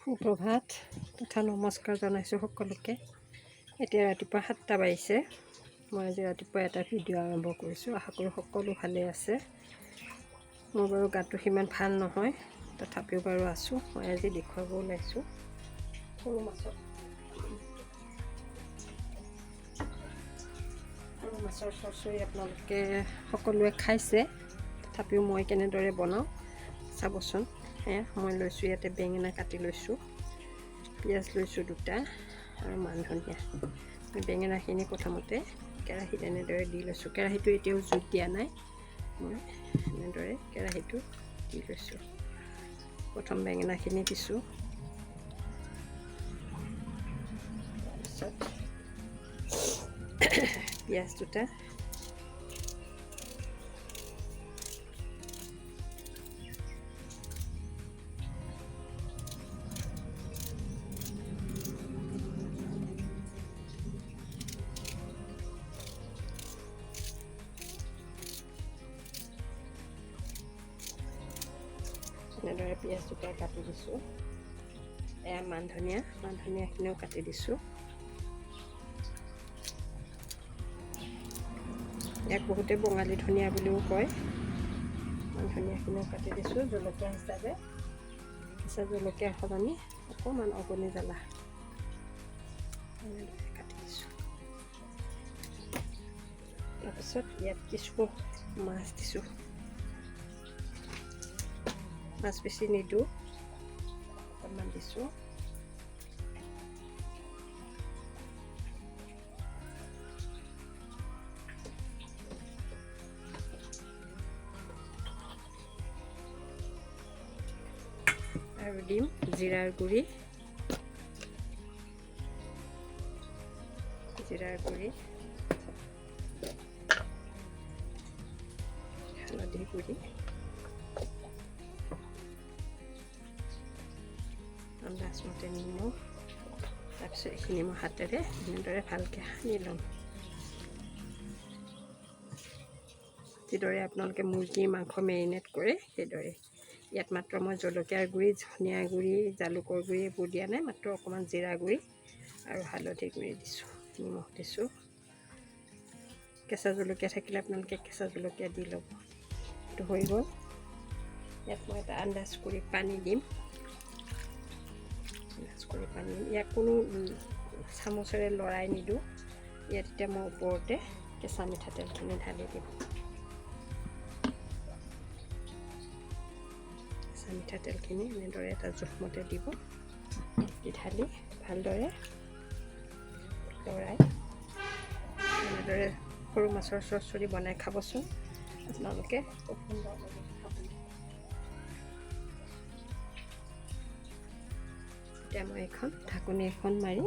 সুপ্ৰভাত তথা নমস্কাৰ জনাইছোঁ সকলোকে। এতিয়া ৰাতিপুৱা 7টা বাজিছে। মই আজি ৰাতিপুৱা এটা ভিডিঅ' আৰম্ভ কৰিছোঁ। আশা কৰোঁ সকলো ভালে আছে। মোৰ বাৰু গাটো সিমান ভাল নহয়, তথাপিও বাৰু আছোঁ। মই আজি দেখুৱাব ওলাইছোঁ সৰু মাছৰ চৰচৰি। আপোনালোকে সকলোৱে খাইছে, তথাপিও মই কেনেদৰে বনাওঁ চাবচোন। মই লৈছোঁ ইয়াতে বেঙেনা কাটি লৈছোঁ, পিঁয়াজ লৈছোঁ 2টা আৰু মান ধনিয়া। মই বেঙেনাখিনি প্ৰথমতে কেৰাহীত এনেদৰে দি লৈছোঁ। কেৰাহীটো এতিয়াও জুইত দিয়া নাই, মই এনেদৰে কেৰাহীটো দি লৈছোঁ। প্ৰথম বেঙেনাখিনি দিছোঁ, তাৰপিছত পিঁয়াজ 2টা, এনেদৰে পিঁয়াজ 2টা কাটি দিছোঁ। এয়া মান ধনিয়াখিনিও কাটি দিছোঁ। ইয়াক বহুতে বঙালী ধনিয়া বুলিও কয়। মান ধনিয়াখিনিও কাটি দিছোঁ। জলকীয়া হিচাপে কেঁচা জলকীয়া সলনি অকণমান অগণি জ্বলা কাটি দিছোঁ। তাৰপিছত ইয়াত কিছু মাছ দিছোঁ। মাছ বেছি নিদিওঁ, অকণমান দিছোঁ। আৰু দিম জিৰাৰ গুড়ি, হালধি গুড়ি, আন্দাজমতে নিমখ। তাৰপিছত এইখিনি মই হাতেৰে এনেদৰে ভালকৈ সানি ল'ম। যিদৰে আপোনালোকে মুৰ্গী মাংস মেৰিনেট কৰে সেইদৰে। ইয়াত মাত্ৰ মই জলকীয়াৰ গুড়ি, ধনিয়াৰ গুড়ি, জালুকৰ গুড়ি এইবোৰ দিয়া নাই, মাত্ৰ অকণমান জিৰা গুড়ি আৰু হালধি গুড়ি দিছোঁ, নিমখ দিছোঁ। কেঁচা জলকীয়া থাকিলে আপোনালোকে কেঁচা জলকীয়া দি ল'ব। এইটো হৈ গ'ল। ইয়াত মই এটা আন্দাজ কৰি পানী দিম। ইয়াক কোনো চামুচেৰে লৰাই নিদিওঁ। ইয়াত এতিয়া মই ওপৰতে কেঁচা মিঠাতেলখিনি ঢালি দিম। কেঁচা মিঠাতেলখিনি এনেদৰে এটা জোখমতে দিব, দি ঢালি ভালদৰে লৰাই এনেদৰে সৰু মাছৰ চৰচৰি বনাই খাবচোন আপোনালোকে, খুব সুন্দৰ লাগে খাবলৈ। এতিয়া মই এখন ঢাকনি এখন মাৰি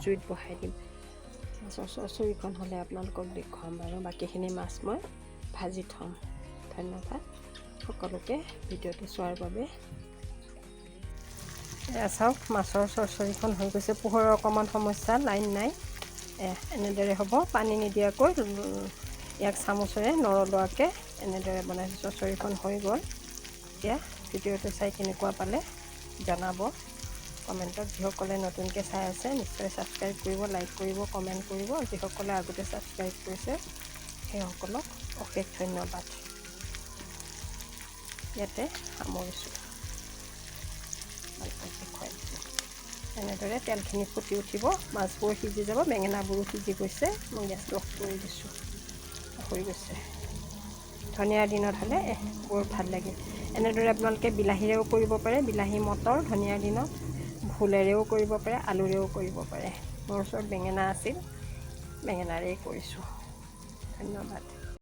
জুইত বহাই দিম। মাছৰ চৰচৰিখন হ'লে আপোনালোকক দেখুৱাম বাৰু। বাকীখিনি মাছ মই ভাজি থ'ম। ধন্যবাদ সকলোকে ভিডিঅ'টো চোৱাৰ বাবে। এয়া চাওক, মাছৰ চৰচৰিখন হৈ গৈছে। পোহৰৰ অকণমান সমস্যা, লাইন নাই। এনেদৰে হ'ব, পানী নিদিয়াকৈ ইয়াক চামুচেৰে নৰলোৱাকৈ এনেদৰে বনাইছোঁ। চৰচৰিখন হৈ গ'ল। এতিয়া ভিডিঅ'টো চাই কেনেকুৱা পালে জনাব কমেণ্টত। যিসকলে নতুনকৈ চাই আছে নিশ্চয় ছাবস্ক্ৰাইব কৰিব, লাইক কৰিব, কমেণ্ট কৰিব। যিসকলে আগতে ছাবস্ক্ৰাইব কৰিছে সেইসকলক অশেষ ধন্যবাদ। ইয়াতে সামৰিছোঁ। ভালকৈ দেখুৱাই দিছোঁ। এনেদৰে তেলখিনি ফুটি উঠিব, মাছবোৰ সিজি যাব, বেঙেনাবোৰো সিজি গৈছে। মই গেছটো অফ কৰি দিছোঁ। হৈ গৈছে। ধনিয়াৰ দিনত হ'লে বৰ ভাল লাগে। এনেদৰে আপোনালোকে বিলাহীৰেও কৰিব পাৰে, বিলাহী মটৰ ধনিয়াৰ দিনত, ভোলেৰেও কৰিব পাৰে, আলুৰেও কৰিব পাৰে। মোৰ ওচৰত বেঙেনা আছিল, বেঙেনাৰেই কৰিছোঁ। ধন্যবাদ।